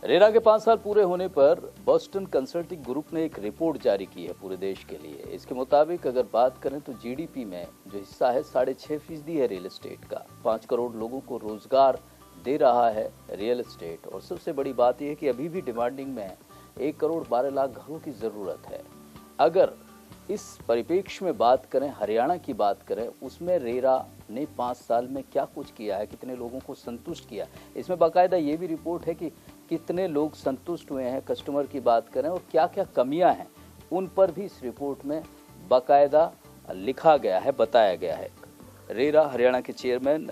RERA के 5 साल पूरे होने पर बॉस्टन कंसल्टिंग ग्रुप ने एक रिपोर्ट जारी की है पूरे देश के लिए। इसके मुताबिक अगर बात करें तो जीडीपी में जो हिस्सा है 6.5% है रियल एस्टेट का। 5 करोड़ लोगों को रोजगार दे रहा है रियल एस्टेट। और सबसे बड़ी बात यह है कि अभी भी डिमांडिंग में 1 करोड़ 12 लाख घरों की जरूरत है। अगर इस परिप्रेक्ष्य में बात करें, हरियाणा की बात करें, उसमें रेरा ने 5 साल में क्या कुछ किया है, कितने लोगों को संतुष्ट किया। इसमें बाकायदा ये भी रिपोर्ट है कि कितने लोग संतुष्ट हुए हैं, कस्टमर की बात करें, और क्या क्या कमियां हैं उन पर भी इस रिपोर्ट में बाकायदा लिखा गया है, बताया गया है। रेरा हरियाणा के चेयरमैन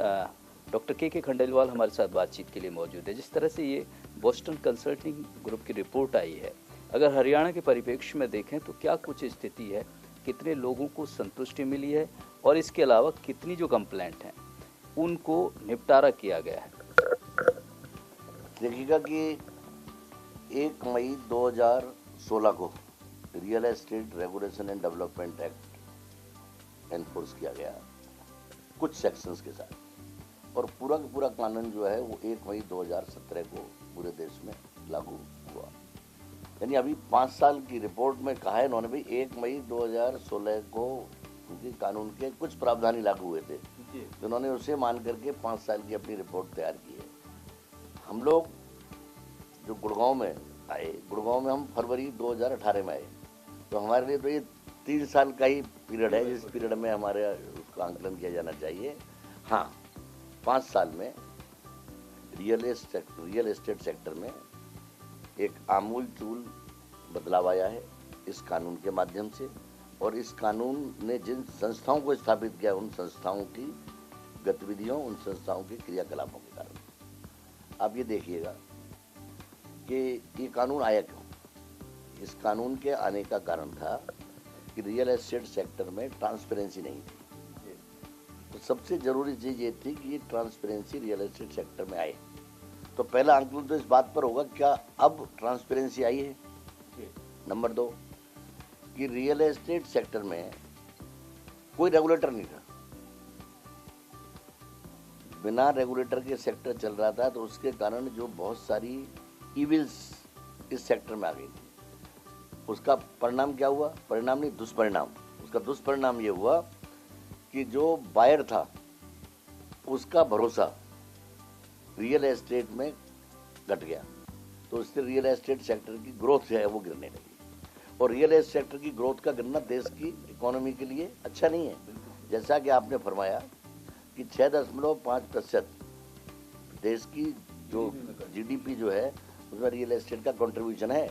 डॉक्टर के खंडेलवाल हमारे साथ बातचीत के लिए मौजूद है। जिस तरह से ये बॉस्टन कंसल्टिंग ग्रुप की रिपोर्ट आई है, अगर हरियाणा के परिप्रेक्ष्य में देखें तो क्या कुछ स्थिति है, कितने लोगों को संतुष्टि मिली है, और इसके अलावा कितनी जो कंप्लेंट हैं उनको निपटारा किया गया है। देखिएगा कि 1 मई 2016 को real estate regulation and development act enforce किया गया कुछ सेक्शंस के साथ, और पूरा का पूरा कानून जो है वो 1 मई 2017 को पूरे देश में लागू हुआ। यानी अभी 5 साल की रिपोर्ट में कहा है इन्होंने भी 1 मई 2016 को उनके कानून के कुछ प्रावधान लागू हुए थे, उन्होंने उसे मान करके 5 साल की अपनी रिपोर्ट तैयार की है। हम लोग जो गुड़गांव में आए, गुड़गांव में हम फरवरी 2018 में आए, तो हमारे लिए तो ये 3 साल का ही पीरियड है जिस पीरियड में हमारे उसका आंकलन किया जाना चाहिए। हाँ, 5 साल में रियल एस्टेट सेक्टर में एक आमूलचूल बदलाव आया है इस कानून के माध्यम से, और इस कानून ने जिन संस्थाओं को स्थापित किया उन संस्थाओं की गतिविधियों, उन संस्थाओं के क्रियाकलापों के कारण। आप ये देखिएगा कि ये कानून आया क्यों। इस कानून के आने का कारण था कि रियल एस्टेट सेक्टर में ट्रांसपेरेंसी नहीं थी। तो सबसे जरूरी चीज़ ये थी कि ये ट्रांसपेरेंसी रियल एस्टेट सेक्टर में आए। तो पहला आंकलन तो इस बात पर होगा क्या अब ट्रांसपेरेंसी आई है। नंबर 2 कि रियल एस्टेट सेक्टर में कोई रेगुलेटर नहीं था, बिना रेगुलेटर के सेक्टर चल रहा था, तो उसके कारण जो बहुत सारी इविल्स इस सेक्टर में आ गई थी। उसका परिणाम क्या हुआ, परिणाम नहीं दुष्परिणाम, उसका दुष्परिणाम ये हुआ कि जो बायर था उसका भरोसा रियल एस्टेट में घट गया, तो उससे रियल एस्टेट सेक्टर की ग्रोथ जो है वो गिरने लगी। और रियल एस्टेट सेक्टर की ग्रोथ का गिरना देश की इकोनॉमी के लिए अच्छा नहीं है। जैसा कि आपने फरमाया कि 6.5% देश की जो जीडीपी जो है उसमें रियल एस्टेट का कंट्रीब्यूशन है,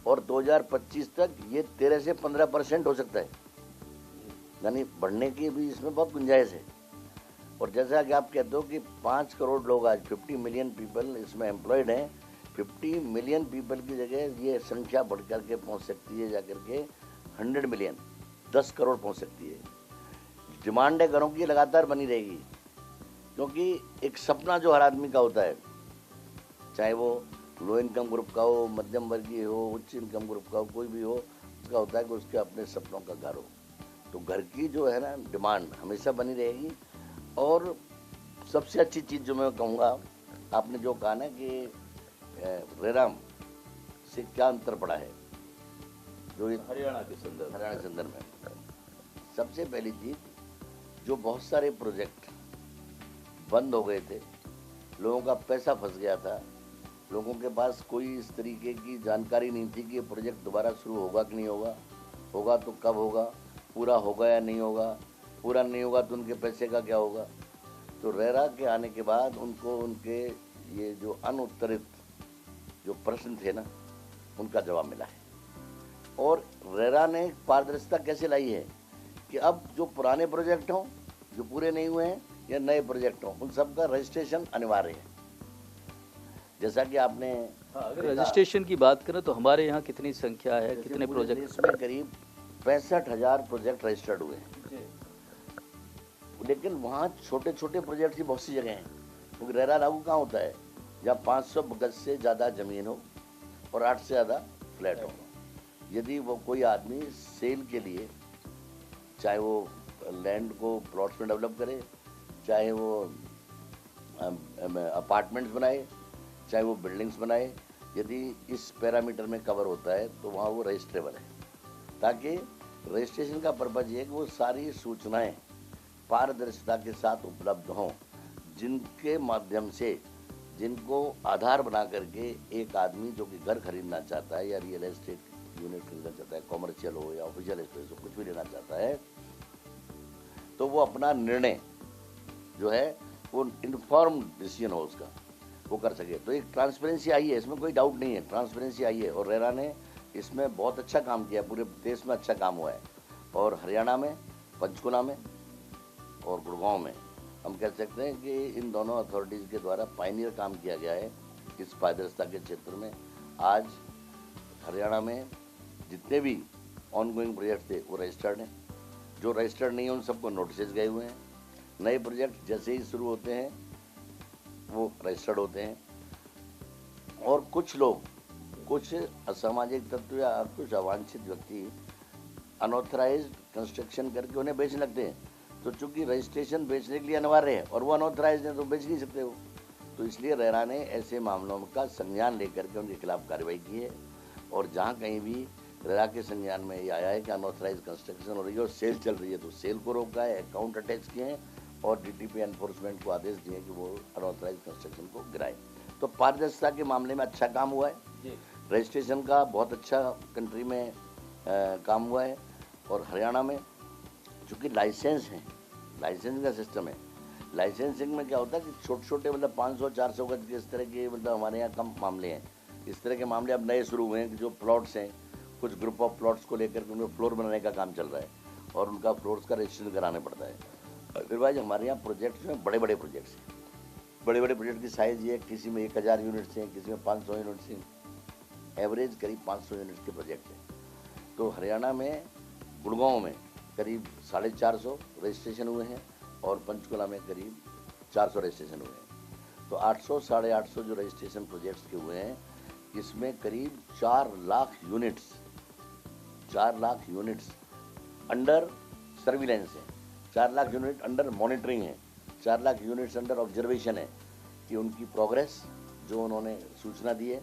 और 2025 तक ये 13 से 15% हो सकता है, यानी बढ़ने की भी इसमें बहुत गुंजाइश है। और जैसा कि आप कहते हो कि 5 करोड़ लोग आज 50 मिलियन पीपल इसमें एम्प्लॉयड हैं, 50 मिलियन पीपल की जगह ये संख्या बढ़ करके पहुँच सकती है जाकर के 100 मिलियन, 10 करोड़ पहुँच सकती है। डिमांड है घरों की लगातार बनी रहेगी, क्योंकि एक सपना जो हर आदमी का होता है, चाहे वो लो इनकम ग्रुप का हो, मध्यम वर्गीय हो, उच्च इनकम ग्रुप का हो, कोई भी हो, उसका होता है कि उसके अपने सपनों का घर हो। तो घर की जो है ना डिमांड हमेशा बनी रहेगी। और सबसे अच्छी चीज़ जो मैं कहूँगा, आपने जो कहा ना कि रेरा से क्या अंतर पड़ा है जो हरियाणा के संदर्भ में, सबसे पहली चीज़ जो बहुत सारे प्रोजेक्ट बंद हो गए थे, लोगों का पैसा फंस गया था, लोगों के पास कोई इस तरीके की जानकारी नहीं थी कि ये प्रोजेक्ट दोबारा शुरू होगा कि नहीं होगा, होगा तो कब होगा, पूरा होगा या नहीं होगा, पूरा नहीं होगा तो उनके पैसे का क्या होगा। तो रेरा के आने के बाद उनको उनके ये जो अनुत्तरित जो प्रश्न थे ना, उनका जवाब मिला है। और रेरा ने पारदर्शिता कैसे लाई है कि अब जो पुराने प्रोजेक्ट हों, जो पूरे नहीं हुए हैं, या नए प्रोजेक्ट हों, उन सब का रजिस्ट्रेशन अनिवार्य है। जैसा कि आपने अगर रजिस्ट्रेशन की बात करें तो हमारे यहाँ कितनी संख्या है, कितने प्रोजेक्ट? इसमें करीब 65,000 प्रोजेक्ट रजिस्टर्ड हुए हैं, लेकिन वहाँ छोटे छोटे प्रोजेक्ट की बहुत सी जगह हैं, क्योंकि रेरा लागू कहाँ होता है जहाँ 500 गज से ज़्यादा ज़मीन हो और 8 से ज़्यादा फ्लैट हो। यदि वो कोई आदमी सेल के लिए, चाहे वो लैंड को प्लॉट्स में डेवलप करे, चाहे वो अपार्टमेंट्स बनाए, चाहे वो बिल्डिंग्स बनाए, यदि इस पैरामीटर में कवर होता है तो वहाँ वो रजिस्ट्रेबल है, ताकि रजिस्ट्रेशन का पर्पज ये है कि वो सारी सूचनाएं पारदर्शिता के साथ उपलब्ध हों, जिनके माध्यम से जिनको आधार बना करके एक आदमी जो कि घर खरीदना चाहता है या रियल एस्टेट यूनिट खरीदना चाहता है, कॉमर्शियल हो या ऑफिशियल स्पेस हो, कुछ भी लेना चाहता है, तो वो अपना निर्णय जो है वो इन्फॉर्म्ड डिसीजन हो उसका, वो कर सके। तो एक ट्रांसपेरेंसी आई है, इसमें कोई डाउट नहीं है, ट्रांसपेरेंसी आई है। और रेरा ने इसमें बहुत अच्छा काम किया, पूरे देश में अच्छा काम हुआ है। और हरियाणा में, पंचकुला में और गुड़गांव में हम कह सकते हैं कि इन दोनों अथॉरिटीज़ के द्वारा पायनियर काम किया गया है इस पारदर्शिता के क्षेत्र में। आज हरियाणा में जितने भी ऑनगोइंग प्रोजेक्ट थे वो रजिस्टर्ड हैं, जो रजिस्टर्ड नहीं है उन सबको नोटिस गए हुए हैं। नए प्रोजेक्ट जैसे ही शुरू होते हैं वो रजिस्टर्ड होते हैं। और कुछ लोग, कुछ असामाजिक तत्व या कुछ अवांछित व्यक्ति अनऑथराइज्ड कंस्ट्रक्शन करके उन्हें बेचने लगते हैं। तो चूंकि रजिस्ट्रेशन बेचने के लिए अनिवार्य है और वो अनऑथराइज्ड है तो बेच नहीं सकते हो, तो इसलिए रेरा ने ऐसे मामलों का संज्ञान लेकर के उनके खिलाफ कार्रवाई की है। और जहाँ कहीं भी रेरा के संज्ञान में ये आया है कि अनऑथराइज कंस्ट्रक्शन हो रही है और सेल चल रही है, तो सेल को रोका है, अकाउंट अटैच किए हैं और डीटीपी एनफोर्समेंट को आदेश दिए कि वो अनऑथराइज कंस्ट्रक्शन को गिराए। तो पारदर्शिता के मामले में अच्छा काम हुआ है, रजिस्ट्रेशन का बहुत अच्छा कंट्री में काम हुआ है। और हरियाणा में चूँकि लाइसेंस है, लाइसेंसिंग का सिस्टम है, लाइसेंसिंग में क्या होता है कि छोटे छोटे मतलब 500-400 गज के इस तरह के मतलब हमारे यहाँ कम मामले हैं। इस तरह के मामले अब नए शुरू हुए हैं कि जो प्लॉट्स हैं, कुछ ग्रुप ऑफ प्लॉट्स को लेकर के उनमें फ्लोर बनाने का काम चल रहा है और उनका फ्लोर्स का रजिस्ट्रेशन कराना पड़ता है। अदरवाइज हमारे यहाँ प्रोजेक्ट्स में बड़े बड़े प्रोजेक्ट्स हैं, बड़े बड़े प्रोजेक्ट की साइज़ ये है, किसी में 1000 यूनिट्स हैं, किसी में 500 यूनिट्स हैं, एवरेज करीब 500 यूनिट्स के प्रोजेक्ट हैं। तो हरियाणा में गुड़गांव में करीब 450 रजिस्ट्रेशन हुए हैं और पंचकुला में करीब 400 रजिस्ट्रेशन हुए हैं। तो 800-850 जो रजिस्ट्रेशन प्रोजेक्ट्स के हुए हैं, इसमें करीब 4 लाख यूनिट्स अंडर सर्विलेंस है, 4 लाख यूनिट अंडर मॉनिटरिंग है, 4 लाख यूनिट्स अंडर ऑब्जर्वेशन है कि उनकी प्रोग्रेस जो उन्होंने सूचना दी है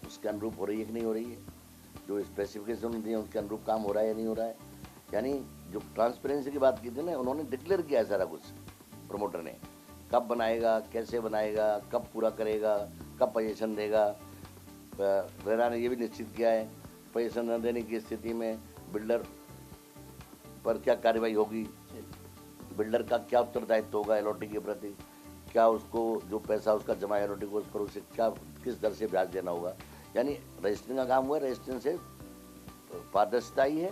उसके अनुरूप हो रही है कि नहीं हो रही है, जो स्पेसिफिकेशन दी है उसके अनुरूप काम हो रहा है या नहीं हो रहा है। यानी जो ट्रांसपेरेंसी की बात की थी ना, उन्होंने डिक्लेयर किया है सारा कुछ, प्रमोटर ने, कब बनाएगा, कैसे बनाएगा, कब पूरा करेगा, कब पोजीशन देगा। रेरा ने ये भी निश्चित किया है पोजीशन न देने की स्थिति में बिल्डर पर क्या कार्रवाई होगी, बिल्डर का क्या उत्तरदायित्व होगा एलओटी के प्रति, क्या उसको जो पैसा उसका जमा एलओटी को उस पर उसे क्या किस दर से ब्याज देना होगा। यानी रजिस्ट्रेशन का काम हुआ है, रजिस्ट्रेशन से पारदर्शिता ही है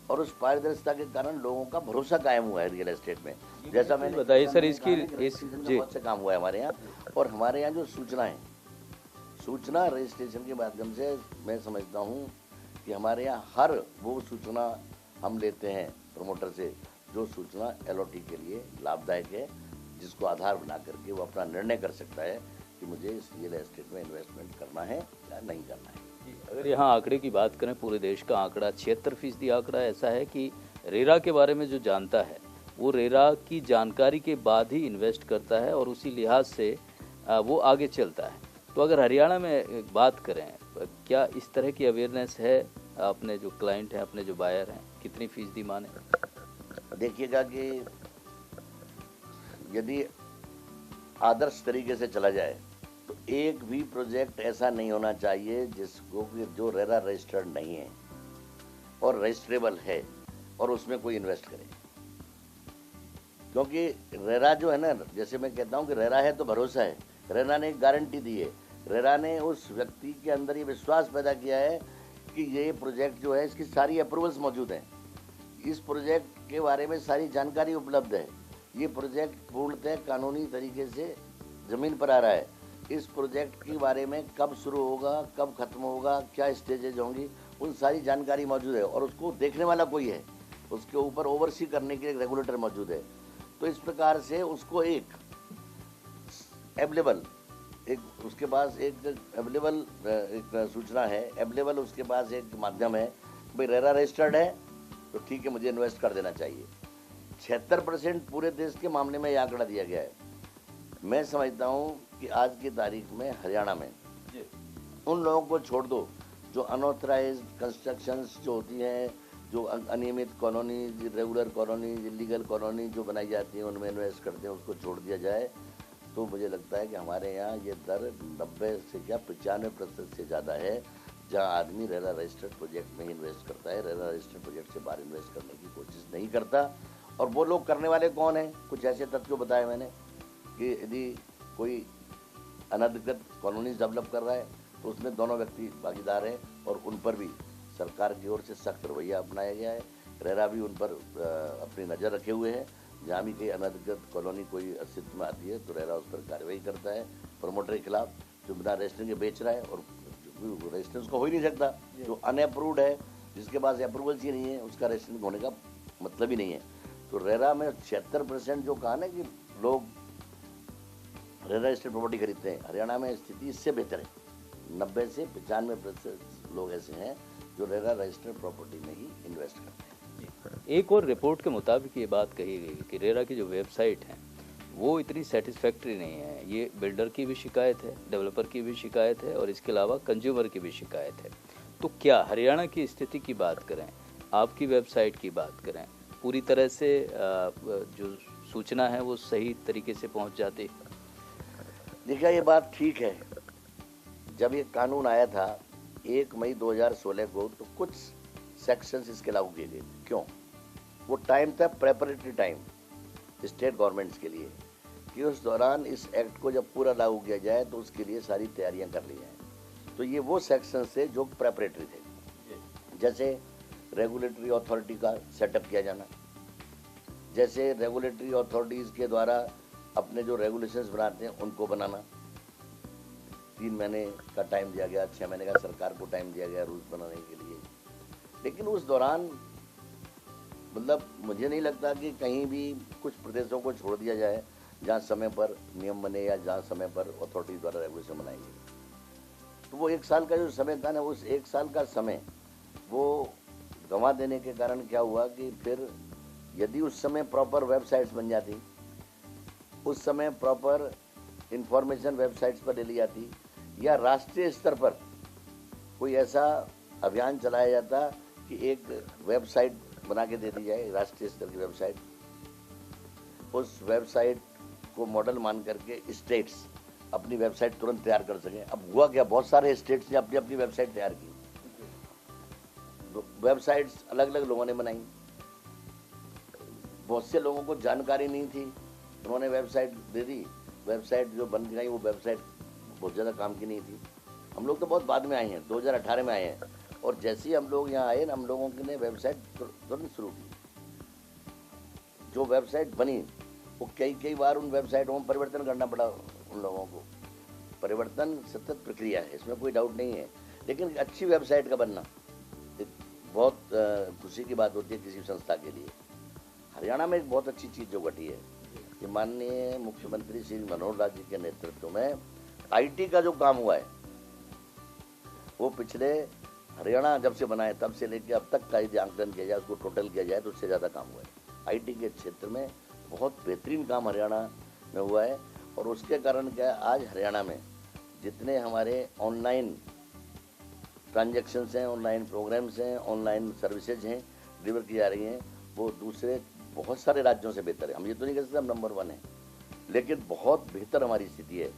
और उस पारदर्शिता के कारण लोगों का भरोसा कायम हुआ है रियल एस्टेट में। जैसा मैंने बताइए सर, इसकी बहुत से काम हुआ है हमारे यहाँ। और हमारे यहाँ जो सूचना रजिस्ट्रेशन के माध्यम से मैं समझता हूँ कि हमारे यहाँ हर वो सूचना हम लेते हैं प्रमोटर से जो सूचना एलओटी के लिए लाभदायक है, जिसको आधार बना करके वो अपना निर्णय कर सकता है कि मुझे इस रियल एस्टेट में इन्वेस्टमेंट करना है या नहीं करना है। अगर यहाँ आंकड़े की बात करें, पूरे देश का आंकड़ा 76% आंकड़ा ऐसा है कि रेरा के बारे में जो जानता है वो रेरा की जानकारी के बाद ही इन्वेस्ट करता है और उसी लिहाज से वो आगे चलता है। तो अगर हरियाणा में बात करें, क्या इस तरह की अवेयरनेस है? अपने जो क्लाइंट हैं, अपने जो बायर हैं, कितनी फीसदी माने? देखिएगा कि यदि आदर्श तरीके से चला जाए तो एक भी प्रोजेक्ट ऐसा नहीं होना चाहिए जिसको जो रेरा रजिस्टर्ड नहीं है और रजिस्ट्रेबल है और उसमें कोई इन्वेस्ट करे। क्योंकि रेरा जो है ना, जैसे मैं कहता हूँ कि रेरा है तो भरोसा है। रेरा ने एक गारंटी दी है, रेरा ने उस व्यक्ति के अंदर ये विश्वास पैदा किया है कि ये प्रोजेक्ट जो है इसकी सारी अप्रूवल्स मौजूद हैं, इस प्रोजेक्ट के बारे में सारी जानकारी उपलब्ध है, ये प्रोजेक्ट पूर्णतः कानूनी तरीके से ज़मीन पर आ रहा है, इस प्रोजेक्ट के बारे में कब शुरू होगा, कब खत्म होगा, क्या स्टेजेज होंगी, उन सारी जानकारी मौजूद है और उसको देखने वाला कोई है, उसके ऊपर ओवरसी करने के लिए रेगुलेटर मौजूद है। तो इस प्रकार से उसको एक अवेलेबल, एक उसके पास एक अवेलेबल एक सूचना है, अवेलेबल उसके पास एक माध्यम है, भाई रेरा रजिस्टर्ड है तो ठीक है मुझे इन्वेस्ट कर देना चाहिए। 76% पूरे देश के मामले में यह आंकड़ा दिया गया है। मैं समझता हूँ कि आज की तारीख में हरियाणा में उन लोगों को छोड़ दो जो अनऑथराइज्ड कंस्ट्रक्शंस जो होती हैं, जो अनियमित colony, regular colony, illegal colony जो बनाई जाती है उनमें इन्वेस्ट करते हैं, उसको छोड़ दिया जाए तो मुझे लगता है कि हमारे यहाँ ये दर 90 से क्या 95% से ज़्यादा है, जहाँ आदमी रेरा रजिस्टर्ड प्रोजेक्ट में इन्वेस्ट करता है, रेरा रजिस्टर्ड प्रोजेक्ट से बाहर इन्वेस्ट करने की कोशिश नहीं करता। और वो लोग करने वाले कौन हैं? कुछ ऐसे तथ्य बताए मैंने कि यदि कोई अनधिकृत कॉलोनीज डेवलप कर रहा है तो उसमें दोनों व्यक्ति भागीदार हैं और उन पर भी सरकार की ओर से सख्त रवैया अपनाया गया है। रेरा भी उन पर अपनी नज़र रखे हुए हैं। जहाँ भी कहीं अनधिकृत कॉलोनी कोई अस्तित्व में आती है तो रेरा उस पर कार्रवाई करता है प्रमोटर के खिलाफ जो बिना रजिस्ट्रेशन के बेच रहा है, और रजिस्ट्रेशन को हो ही नहीं सकता। जो अनअप्रूव्ड है, जिसके पास अप्रूवल्स ही नहीं है, उसका रजिस्ट्रेशन होने का मतलब ही नहीं है। तो रेरा में 76% जो कहा ना कि लोग रेरा रजिस्टर्ड प्रॉपर्टी खरीदते हैं, हरियाणा में स्थिति इससे बेहतर है। 90 से 95% लोग ऐसे हैं जो रेरा रजिस्टर्ड प्रॉपर्टी में ही इन्वेस्ट करते हैं। एक और रिपोर्ट के मुताबिक ये बात कही गई कि रेरा की जो वेबसाइट है वो इतनी सेटिस्फैक्ट्री नहीं है। ये बिल्डर की भी शिकायत है, डेवलपर की भी शिकायत है और इसके अलावा कंज्यूमर की भी शिकायत है। तो क्या हरियाणा की स्थिति की बात करें, आपकी वेबसाइट की बात करें, पूरी तरह से जो सूचना है वो सही तरीके से पहुंच जाती? देखिए, ये बात ठीक है। जब ये कानून आया था 1 मई 2016 को तो कुछ सेक्शंस इसके लागू किए गए थे। क्यों? वो टाइम था प्रेपरेटरी टाइम स्टेट गवर्नमेंट्स के लिए कि उस दौरान इस एक्ट को जब पूरा लागू किया जाए तो उसके लिए सारी तैयारियां कर ली जाएं। तो ये वो सेक्शंस थे जो प्रेपरेटरी थे, जैसे रेगुलेटरी अथॉरिटी का सेटअप किया जाना, जैसे रेगुलेटरी अथॉरिटीज़ के द्वारा अपने जो रेगुलेशंस बनाते हैं उनको बनाना। 3 महीने का टाइम दिया गया, 6 महीने का सरकार को टाइम दिया गया रूल्स बनाने के लिए। लेकिन उस दौरान मतलब मुझे नहीं लगता कि कहीं भी कुछ प्रदेशों को छोड़ दिया जाए जहाँ समय पर नियम बने या जहाँ समय पर अथॉरिटी द्वारा रेगुलेशन बनाई गई। तो वो 1 साल का जो समय था ना, उस 1 साल का समय वो गंवा देने के कारण क्या हुआ कि फिर यदि उस समय प्रॉपर वेबसाइट्स बन जाती, उस समय प्रॉपर इंफॉर्मेशन वेबसाइट्स पर ले ली जाती, या राष्ट्रीय स्तर पर कोई ऐसा अभियान चलाया जाता कि एक वेबसाइट बना के दे दी जाए, राष्ट्रीय स्तर की वेबसाइट, उस वेबसाइट को मॉडल मान करके स्टेट्स अपनी वेबसाइट तुरंत तैयार कर सकें। अब हुआ क्या, बहुत सारे स्टेट्स ने अपनी अपनी वेबसाइट तैयार की। तो वेबसाइट्स अलग अलग लोगों ने बनाई, बहुत से लोगों को जानकारी नहीं थी, उन्होंने वेबसाइट दे दी। वेबसाइट जो बन गई वो वेबसाइट बहुत ज़्यादा काम की नहीं थी। हम लोग तो बहुत बाद में आए हैं, 2018 में आए हैं, और जैसे ही हम लोग यहाँ आए ना, हम लोगों ने वेबसाइट तुरंत शुरू की। जो वेबसाइट बनी वो कई बार उन वेबसाइटों में परिवर्तन करना पड़ा उन लोगों को। परिवर्तन सतत प्रक्रिया है, इसमें कोई डाउट नहीं है, लेकिन अच्छी वेबसाइट का बनना एक बहुत खुशी की बात होती है किसी संस्था के लिए। हरियाणा में एक बहुत अच्छी चीज़ जो घटी है कि माननीय मुख्यमंत्री श्री मनोहर लाल जी के नेतृत्व में आईटी का जो काम हुआ है वो पिछले हरियाणा जब से बना है तब से लेकर अब तक का यदि आंकलन किया जाए, उसको टोटल किया जाए तो उससे ज़्यादा काम हुआ है। आईटी के क्षेत्र में बहुत बेहतरीन काम हरियाणा में हुआ है, और उसके कारण क्या है, आज हरियाणा में जितने हमारे ऑनलाइन ट्रांजैक्शंस हैं, ऑनलाइन प्रोग्राम्स हैं, ऑनलाइन सर्विसेज हैं डिलीवर की जा रही हैं, वो दूसरे बहुत सारे राज्यों से बेहतर है। हम ये तो नहीं कह सकते हम नंबर 1 है, लेकिन बहुत बेहतर हमारी स्थिति है।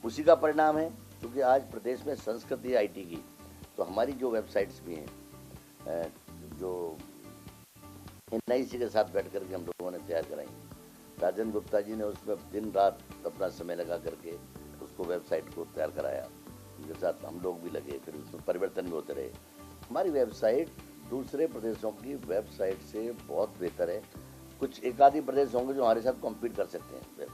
उसी का परिणाम है क्योंकि आज प्रदेश में संस्कृति है आईटी की। तो हमारी जो वेबसाइट्स भी हैं जो NIC के साथ बैठ करके हम लोगों ने तैयार कराई, राजेंद्र गुप्ता जी ने उसमें दिन रात अपना समय लगा करके उसको वेबसाइट को तैयार कराया, उनके साथ हम लोग भी लगे, फिर उसमें परिवर्तन भी होते रहे। हमारी वेबसाइट दूसरे प्रदेशों की वेबसाइट से बहुत बेहतर है। कुछ एक आधी प्रदेश होंगे जो हमारे साथ कॉम्पीट कर सकते हैं,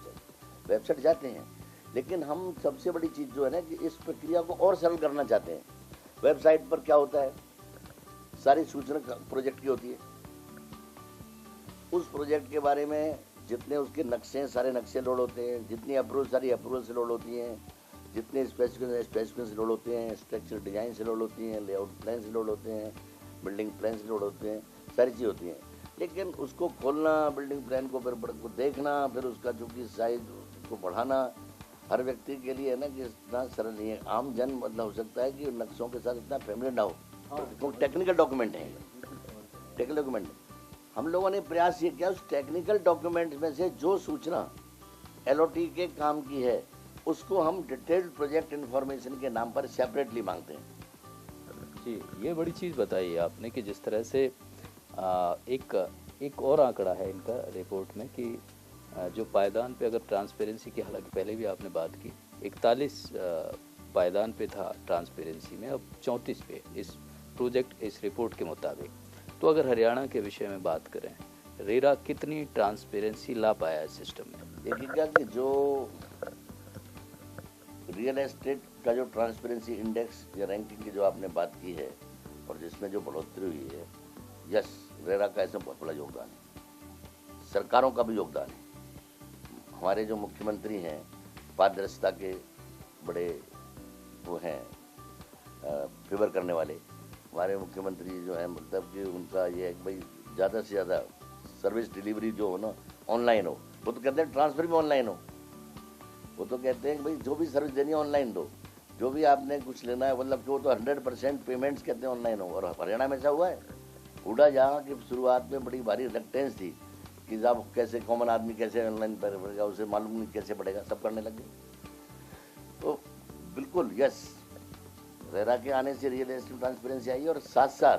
वेबसाइट जाते हैं, लेकिन हम सबसे बड़ी चीज़ जो है ना कि इस प्रक्रिया को और सरल करना चाहते हैं। वेबसाइट पर क्या होता है, सारी सूचना प्रोजेक्ट की होती है, उस प्रोजेक्ट के बारे में जितने उसके नक्शे हैं सारे नक्शे लोड होते हैं, जितनी अप्रूवल सारी अप्रूवल से लोड होती हैं, जितने स्पेसिफिकेशन से लोड होते हैं, स्ट्रक्चर डिजाइन से लोड होती हैं, लेआउट प्लान से लोड होते हैं, बिल्डिंग प्लान से लोड होते हैं, सारी चीज़ होती हैं। लेकिन उसको खोलना, बिल्डिंग प्लान को फिर को देखना, फिर उसका चूँकि साइज को बढ़ाना, हर व्यक्ति के लिए है ना कि इतना सरल नहीं है। आम जन मतलब हो सकता है कि नक्शों के साथ इतना फैमिली ना हो, क्योंकि टेक्निकल डॉक्यूमेंट है, टेक्निकल डॉक्यूमेंट। हम लोगों ने प्रयास ये किया उस टेक्निकल डॉक्यूमेंट में से जो सूचना एलओटी के काम की है उसको हम डिटेल्ड प्रोजेक्ट इन्फॉर्मेशन के नाम पर सेपरेटली मांगते हैं। जी, ये बड़ी चीज़ बताई आपने कि जिस तरह से एक और आंकड़ा है इनका रिपोर्ट में कि जो पायदान पे अगर ट्रांसपेरेंसी की, हालांकि पहले भी आपने बात की, 41 पायदान पे था ट्रांसपेरेंसी में, अब 34 पे इस प्रोजेक्ट, इस रिपोर्ट के मुताबिक। तो अगर हरियाणा के विषय में बात करें, रेरा कितनी ट्रांसपेरेंसी ला पाया है सिस्टम में? देखिए क्या कि जो रियल एस्टेट का जो ट्रांसपेरेंसी इंडेक्स या रैंकिंग की जो आपने बात की है और जिसमें जो बढ़ोतरी हुई है, यस, रेरा का इसमें बहुत बड़ा योगदान है, सरकारों का भी योगदान है। हमारे जो मुख्यमंत्री हैं पारदर्शिता के बड़े वो हैं, फेवर करने वाले हमारे मुख्यमंत्री जो हैं, मतलब कि उनका ये है कि भाई ज़्यादा से ज़्यादा सर्विस डिलीवरी जो हो ना ऑनलाइन हो। वो तो कहते हैं ट्रांसफर भी ऑनलाइन हो, वो तो कहते हैं कि भाई जो भी सर्विस देनी है ऑनलाइन दो, जो भी आपने कुछ लेना है मतलब जो तो 100% पेमेंट्स कहते हैं ऑनलाइन हो। और हरियाणा में ऐसा हुआ है। हुडा जहाँ की शुरुआत में बड़ी भारी रिलक्टेंस थी कि साहब कैसे कॉमन आदमी कैसे ऑनलाइन पड़ेगा, उसे मालूम नहीं कैसे पड़ेगा, सब करने लग गए। तो बिल्कुल यस, रेरा के आने से रियल एस्टेट ट्रांसपेरेंसी आई और साथ साथ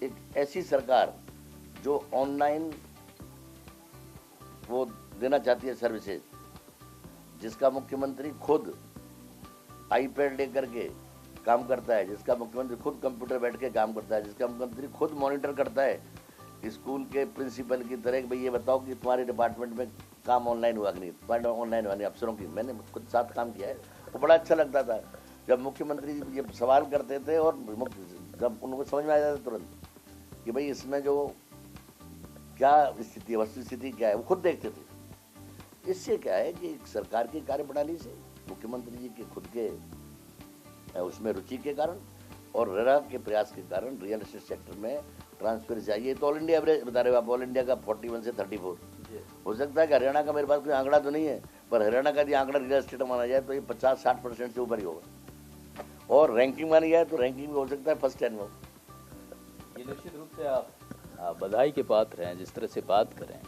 एक ऐसी सरकार जो ऑनलाइन वो देना चाहती है सर्विसेज, जिसका मुख्यमंत्री खुद आईपैड लेकर के काम करता है, जिसका मुख्यमंत्री खुद कंप्यूटर बैठ के काम करता है, जिसका मुख्यमंत्री खुद मॉनिटर करता है स्कूल के प्रिंसिपल की तरह कि भाई ये बताओ कि तुम्हारे डिपार्टमेंट में काम ऑनलाइन हुआ कि नहीं, तुम्हारे ऑनलाइन हुआ नहीं। अफसरों की मैंने खुद साथ काम किया है, वो बड़ा अच्छा लगता था जब मुख्यमंत्री ये सवाल करते थे और जब उनको समझ में आ जाता तुरंत कि भाई इसमें जो क्या स्थिति है, वस्तु स्थिति क्या है, वो खुद देखते थे। इससे क्या है कि सरकार की कार्यप्रणाली से, मुख्यमंत्री जी के खुद के उसमें रुचि के कारण और रेरा के प्रयास के कारण रियल एस्टेट सेक्टर में ट्रांसपेरेंसी आई है। तो ऑल इंडिया एवरेज बता रहे हो आप, ऑल इंडिया का 41 से 34 हो सकता है कि हरियाणा का, मेरे पास कोई आंकड़ा तो नहीं है, पर हरियाणा का यदि आंकड़ा रियल एस्टेट माना जाए तो ये 50-60% से ऊपर ही होगा। और रैंकिंग मानी जाए तो रैंकिंग में हो सकता है फर्स्ट 10 में। ये निश्चित रूप से आप बधाई के पात्र हैं। जिस तरह से बात करें,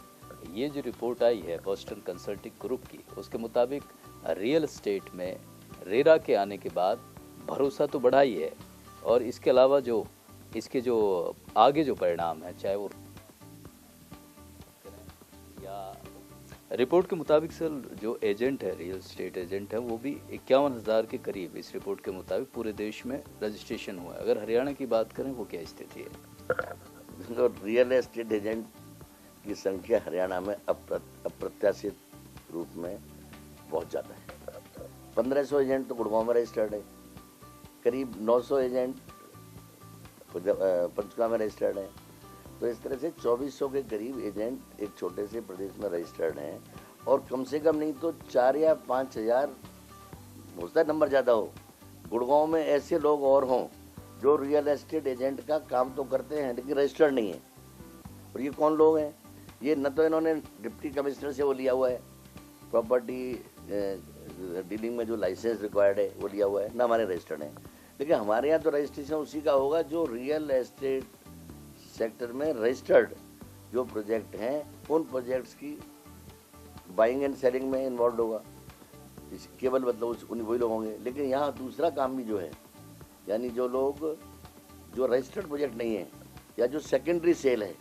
ये जो रिपोर्ट आई है बोस्टन कंसल्टिंग ग्रुप की, उसके मुताबिक रियल एस्टेट में रेरा के आने के बाद भरोसा तो बढ़ा ही है, और इसके अलावा जो इसके जो आगे जो परिणाम है, चाहे वो या रिपोर्ट के मुताबिक सर जो एजेंट है, रियल एस्टेट एजेंट है, वो भी 51,000 के करीब इस रिपोर्ट के मुताबिक पूरे देश में रजिस्ट्रेशन हुआ है। अगर हरियाणा की बात करें, वो क्या स्थिति है? तो रियल एस्टेट एजेंट की संख्या हरियाणा में अप्रत्याशित रूप में बहुत ज़्यादा है। 1500 एजेंट तो गुड़गांव में रजिस्टर्ड है, करीब 900 एजेंट पंचकुला में रजिस्टर्ड है। तो इस तरह से 2400 के करीब एजेंट एक छोटे से प्रदेश में रजिस्टर्ड हैं, और कम से कम नहीं तो 4 या 5,000, हो सकता है नंबर ज़्यादा हो, गुड़गांव में ऐसे लोग और हों जो रियल एस्टेट एजेंट का काम तो करते हैं लेकिन रजिस्टर्ड नहीं है। और ये कौन लोग हैं? ये न तो इन्होंने डिप्टी कमिश्नर से वो लिया हुआ है, प्रॉपर्टी डीलिंग में जो लाइसेंस रिक्वायर्ड है वो लिया हुआ है, ना हमारे रजिस्टर्ड हैं। लेकिन हमारे यहाँ तो रजिस्ट्रेशन उसी का होगा जो रियल एस्टेट सेक्टर में रजिस्टर्ड जो प्रोजेक्ट हैं, उन प्रोजेक्ट्स की बाइंग एंड सेलिंग में इन्वॉल्व होगा, केवल मतलब उन वही लोग होंगे। लेकिन यहाँ दूसरा काम भी जो है, यानी जो लोग जो रजिस्टर्ड प्रोजेक्ट नहीं है या जो सेकेंडरी सेल है,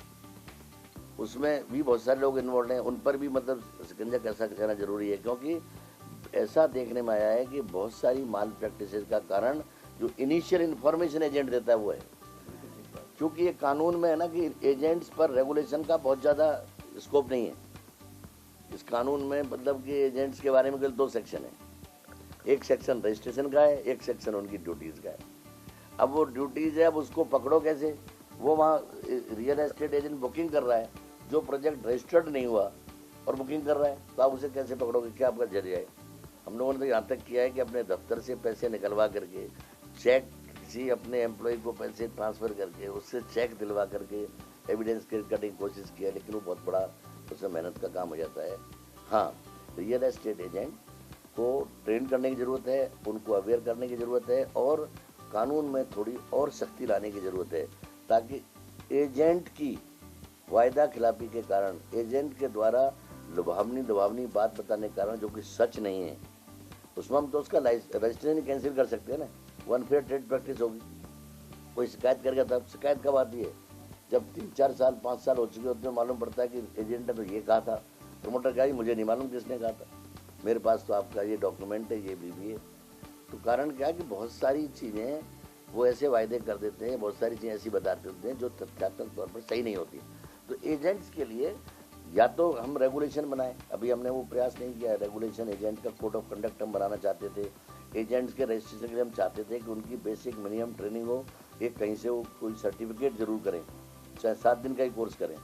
उसमें भी बहुत सारे लोग इन्वॉल्व हैं। उन पर भी मतलब शिकंजा कैसा कहना जरूरी है, क्योंकि ऐसा देखने में आया है कि बहुत सारी माल प्रैक्टिसेस का कारण जो इनिशियल इन्फॉर्मेशन एजेंट देता है वो है। क्योंकि ये कानून में है ना कि एजेंट्स पर रेगुलेशन का बहुत ज़्यादा स्कोप नहीं है इस कानून में, मतलब कि एजेंट्स के बारे में केवल 2 सेक्शन है। एक सेक्शन रजिस्ट्रेशन का है, एक सेक्शन उनकी ड्यूटीज़ का है। अब वो ड्यूटीज़ है, अब उसको पकड़ो कैसे? वो वहाँ रियल एस्टेट एजेंट बुकिंग कर रहा है, जो प्रोजेक्ट रजिस्टर्ड नहीं हुआ और बुकिंग कर रहा है, तो आप उसे कैसे पकड़ोगे? क्या आपका जरिया है? हम लोगों ने तो यहाँ तक किया है कि अपने दफ्तर से पैसे निकलवा करके, चेक किसी अपने एम्प्लॉय को पैसे ट्रांसफ़र करके उससे चेक दिलवा करके एविडेंस करने की कोशिश किया, लेकिन वो बहुत बड़ा उसमें मेहनत का काम हो जाता है। हाँ, रियल एस्टेट एजेंट को ट्रेन करने की ज़रूरत है, उनको अवेयर करने की ज़रूरत है और कानून में थोड़ी और सख्ती लाने की ज़रूरत है, ताकि एजेंट की वायदा खिलाफी के कारण, एजेंट के द्वारा लुभावनी बात बताने के कारण जो कि सच नहीं है, उसमें हम तो उसका रजिस्ट्रेशन कैंसिल कर सकते हैं ना। अनफेयर ट्रेड प्रैक्टिस होगी, कोई शिकायत करेगा तब। शिकायत कब आती है? जब 3-4 साल 5 साल हो चुके होते हैं, मालूम पड़ता है कि एजेंट ने तो ये कहा था, प्रमोटर क्या, मुझे नहीं मालूम किसने कहा था, मेरे पास तो आपका ये डॉक्यूमेंट है, ये भी है। तो कारण क्या कि बहुत सारी चीज़ें वो ऐसे वायदे कर देते हैं, बहुत सारी चीज़ें ऐसी बताते होते हैं जो तथ्यात्मक तौर पर सही नहीं होती। तो एजेंट्स के लिए या तो हम रेगुलेशन बनाएं, अभी हमने वो प्रयास नहीं किया है रेगुलेशन, एजेंट का कोड ऑफ कंडक्ट हम बनाना चाहते थे। एजेंट्स के रजिस्ट्रेशन के लिए हम चाहते थे कि उनकी बेसिक मिनिमम ट्रेनिंग हो, एक कहीं से वो कोई सर्टिफिकेट जरूर करें, चाहे 7 दिन का ही कोर्स करें,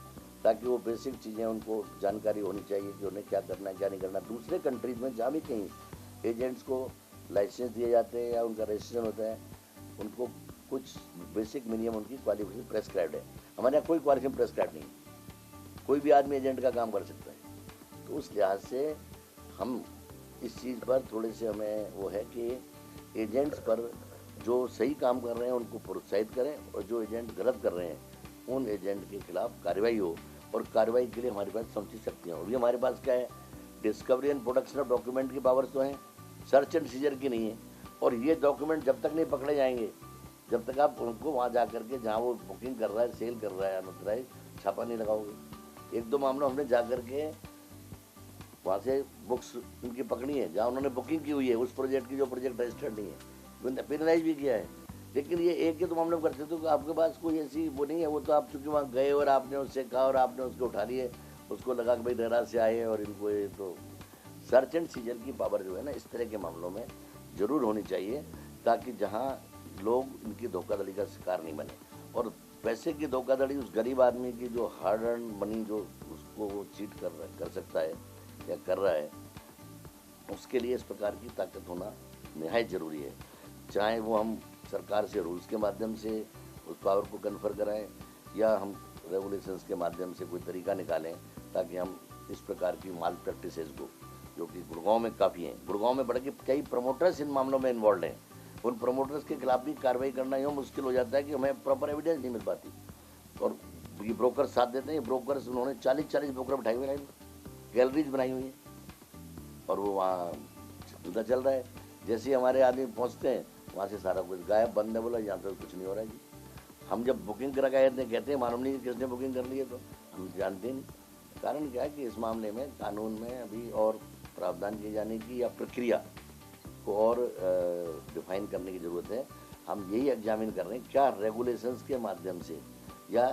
ताकि वो बेसिक चीज़ें उनको जानकारी होनी चाहिए कि उन्हें क्या करना है क्या नहीं करना। दूसरे कंट्रीज में जहाँ भी कहीं एजेंट्स को लाइसेंस दिए जाते हैं या उनका रजिस्ट्रेशन होता है, उनको कुछ बेसिक मिनिमम उनकी क्वालिफिकेशन प्रेस्क्राइब्ड है। हमारे यहाँ कोई क्वालिफिकेशन प्रेस्क्राइब नहीं, कोई भी आदमी एजेंट का काम कर सकता है। तो उस लिहाज से हम इस चीज़ पर थोड़े से हमें वो है कि एजेंट्स पर जो सही काम कर रहे हैं उनको प्रोत्साहित करें, और जो एजेंट गलत कर रहे हैं उन एजेंट के खिलाफ कार्रवाई हो, और कार्रवाई के लिए हमारे पास समुचित शक्तियाँ हो। अभी हमारे पास क्या है, discovery and production of document की पावर्स तो हैं, सर्च एंड सीजर की नहीं है। और ये डॉक्यूमेंट जब तक नहीं पकड़े जाएंगे, जब तक आप उनको वहाँ जा करके जहाँ वो बुकिंग कर रहा है, सेल कर रहा है, अनऑथराइज्ड, छापा नहीं लगाओगे। 1-2 मामलों हमने जा करके वहाँ से बुक्स उनकी पकड़ी है जहाँ उन्होंने बुकिंग की हुई है उस प्रोजेक्ट की, जो प्रोजेक्ट रजिस्टर्ड नहीं है, पेनलाइज भी किया है। लेकिन ये एक ही तो मामले में कर सकते हो कि आपके पास कोई ऐसी वो नहीं है, वो तो आप चूँकि वहाँ गए और आपने उससे कहा और आपने उसको उठा लिए, उसको लगा कि भाई रेरा से आए और इनको ये, तो सर्च एंड सीजर की पावर जो है ना, इस तरह के मामलों में ज़रूर होनी चाहिए, ताकि जहाँ लोग इनकी धोखाधड़ी का शिकार नहीं बने। और पैसे की धोखाधड़ी उस गरीब आदमी की जो हार्ड अर्न मनी जो उसको वो चीट कर सकता है या कर रहा है, उसके लिए इस प्रकार की ताकत होना निहायत ज़रूरी है। चाहे वो हम सरकार से रूल्स के माध्यम से उस पावर को कन्फर कराएं, या हम रेगुलेशंस के माध्यम से कोई तरीका निकालें, ताकि हम इस प्रकार की माल प्रैक्टिसेस को, जो कि गुड़गांव में काफ़ी हैं, गुड़गांव में बढ़ के कई प्रमोटर्स इन मामलों में इन्वॉल्व हैं, उन प्रमोटर्स के खिलाफ भी कार्रवाई करना यूँ मुश्किल हो जाता है कि हमें प्रॉपर एविडेंस नहीं मिल पाती। और ये ब्रोकर साथ देते हैं, ब्रोकर्स उन्होंने 40-40 ब्रोकर बैठाए हुए हैं, गैलरीज बनाई हुई हैं, और वो वहाँ धंधा चल रहा है। जैसे ही हमारे आदमी पहुँचते हैं वहाँ से सारा कुछ गायब, बंद है, बोला यहाँ तो कुछ नहीं हो रहा है जी। हम जब बुकिंग करा के कहते हैं मालूम नहीं किसने बुकिंग कर ली है, तो हम जानते नहीं। कारण क्या है कि इस मामले में कानून में अभी और प्रावधान किए जाने की या प्रक्रिया को और डिफाइन करने की ज़रूरत है। हम यही एग्जामिन कर रहे हैं, क्या रेगुलेशंस के माध्यम से या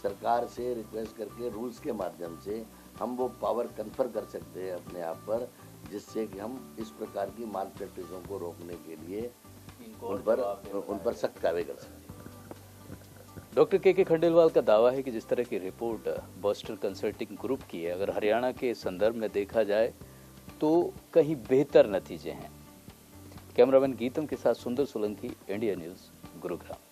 सरकार से रिक्वेस्ट करके रूल्स के माध्यम से हम वो पावर कन्फर कर सकते हैं अपने आप पर, जिससे कि हम इस प्रकार की माल प्रैक्टिसों को रोकने के लिए उन पर सख्त कार्रवाई कर सकते हैं। डॉक्टर के खंडेलवाल का दावा है कि जिस तरह की रिपोर्ट बॉस्टन कंसल्टिंग ग्रुप की है, अगर हरियाणा के संदर्भ में देखा जाए तो कहीं बेहतर नतीजे हैं। कैमरामैन गीतम के साथ सुंदर सोलंकी, इंडिया न्यूज़, गुरुग्राम।